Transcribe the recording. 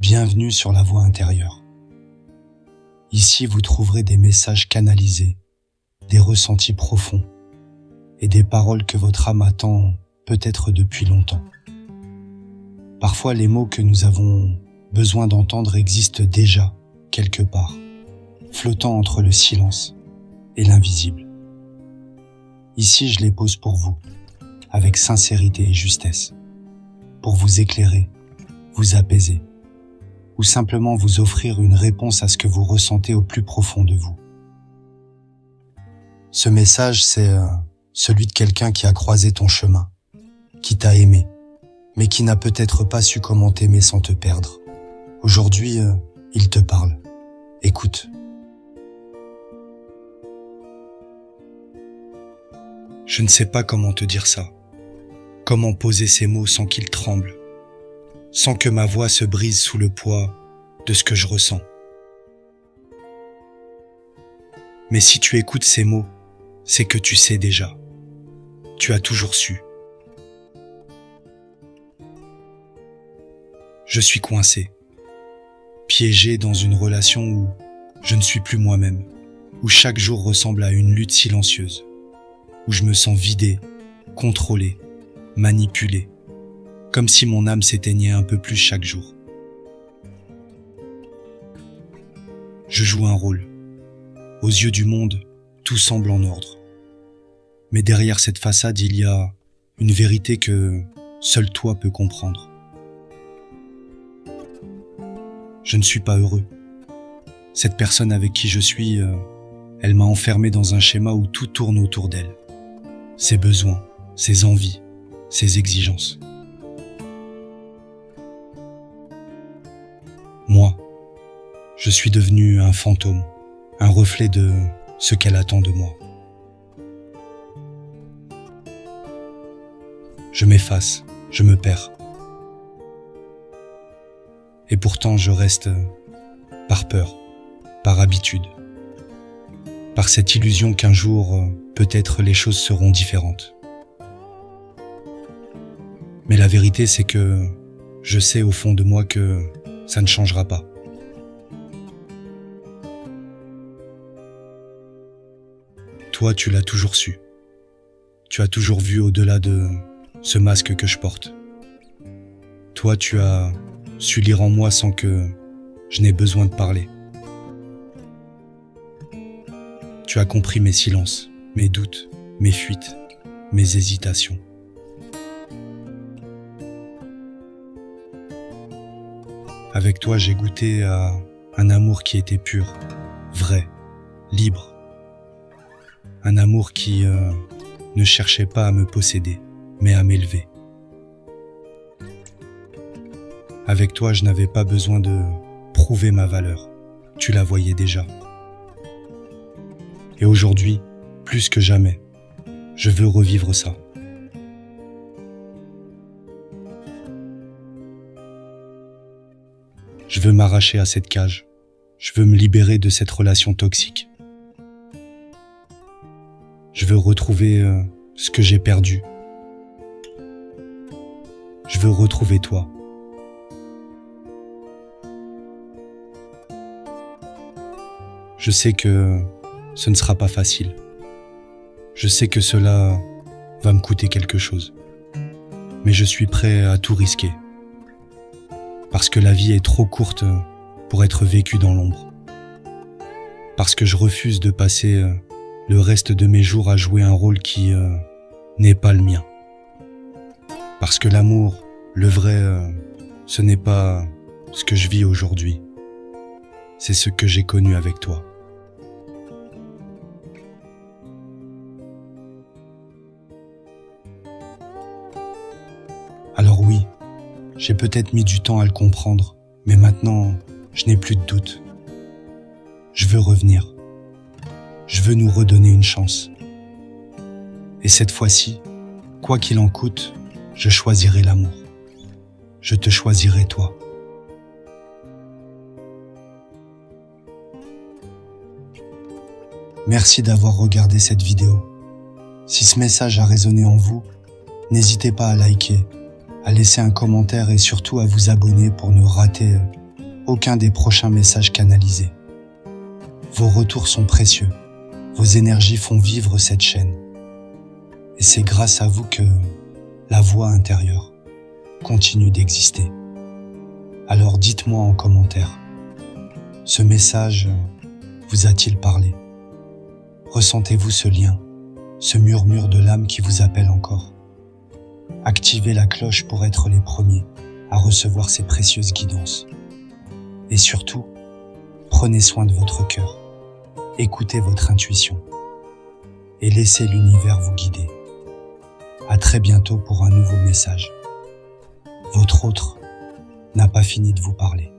Bienvenue sur la voie intérieure. Ici, vous trouverez des messages canalisés, des ressentis profonds et des paroles que votre âme attend peut-être depuis longtemps. Parfois, les mots que nous avons besoin d'entendre existent déjà quelque part, flottant entre le silence et l'invisible. Ici, je les pose pour vous, avec sincérité et justesse, pour vous éclairer, vous apaiser, ou simplement vous offrir une réponse à ce que vous ressentez au plus profond de vous. Ce message, c'est celui de quelqu'un qui a croisé ton chemin, qui t'a aimé, mais qui n'a peut-être pas su comment t'aimer sans te perdre. Aujourd'hui, il te parle. Écoute. Je ne sais pas comment te dire ça, comment poser ces mots sans qu'ils tremblent, sans que ma voix se brise sous le poids de ce que je ressens. Mais si tu écoutes ces mots, c'est que tu sais déjà. Tu as toujours su. Je suis coincé, piégé dans une relation où je ne suis plus moi-même, où chaque jour ressemble à une lutte silencieuse, où je me sens vidé, contrôlé, manipulé, comme si mon âme s'éteignait un peu plus chaque jour. Je joue un rôle. Aux yeux du monde, tout semble en ordre. Mais derrière cette façade, il y a une vérité que seul toi peux comprendre. Je ne suis pas heureux. Cette personne avec qui je suis, elle m'a enfermé dans un schéma où tout tourne autour d'elle. Ses besoins, ses envies, ses exigences. Moi, je suis devenu un fantôme, un reflet de ce qu'elle attend de moi. Je m'efface, je me perds. Et pourtant je reste par peur, par habitude, par cette illusion qu'un jour, peut-être les choses seront différentes. Mais la vérité, c'est que je sais au fond de moi que ça ne changera pas. Toi, tu l'as toujours su. Tu as toujours vu au-delà de ce masque que je porte. Toi, tu as su lire en moi sans que je n'ai besoin de parler. Tu as compris mes silences, mes doutes, mes fuites, mes hésitations. Avec toi, j'ai goûté à un amour qui était pur, vrai, libre. Un amour qui ne cherchait pas à me posséder, mais à m'élever. Avec toi, je n'avais pas besoin de prouver ma valeur. Tu la voyais déjà. Et aujourd'hui, plus que jamais, je veux revivre ça. Je veux m'arracher à cette cage. Je veux me libérer de cette relation toxique. Je veux retrouver ce que j'ai perdu. Je veux retrouver toi. Je sais que ce ne sera pas facile. Je sais que cela va me coûter quelque chose. Mais je suis prêt à tout risquer. Parce que la vie est trop courte pour être vécue dans l'ombre. Parce que je refuse de passer le reste de mes jours à jouer un rôle qui n'est pas le mien. Parce que l'amour, le vrai, ce n'est pas ce que je vis aujourd'hui. C'est ce que j'ai connu avec toi. Alors oui, j'ai peut-être mis du temps à le comprendre, mais maintenant, je n'ai plus de doute. Je veux revenir. Je veux nous redonner une chance. Et cette fois-ci, quoi qu'il en coûte, je choisirai l'amour. Je te choisirai toi. Merci d'avoir regardé cette vidéo. Si ce message a résonné en vous, n'hésitez pas à liker, à laisser un commentaire et surtout à vous abonner pour ne rater aucun des prochains messages canalisés. Vos retours sont précieux, vos énergies font vivre cette chaîne. Et c'est grâce à vous que la voix intérieure continue d'exister. Alors dites-moi en commentaire, ce message vous a-t-il parlé? Ressentez-vous ce lien, ce murmure de l'âme qui vous appelle encore? Activez la cloche pour être les premiers à recevoir ces précieuses guidances. Et surtout, prenez soin de votre cœur, écoutez votre intuition et laissez l'univers vous guider. À très bientôt pour un nouveau message. Votre autre n'a pas fini de vous parler.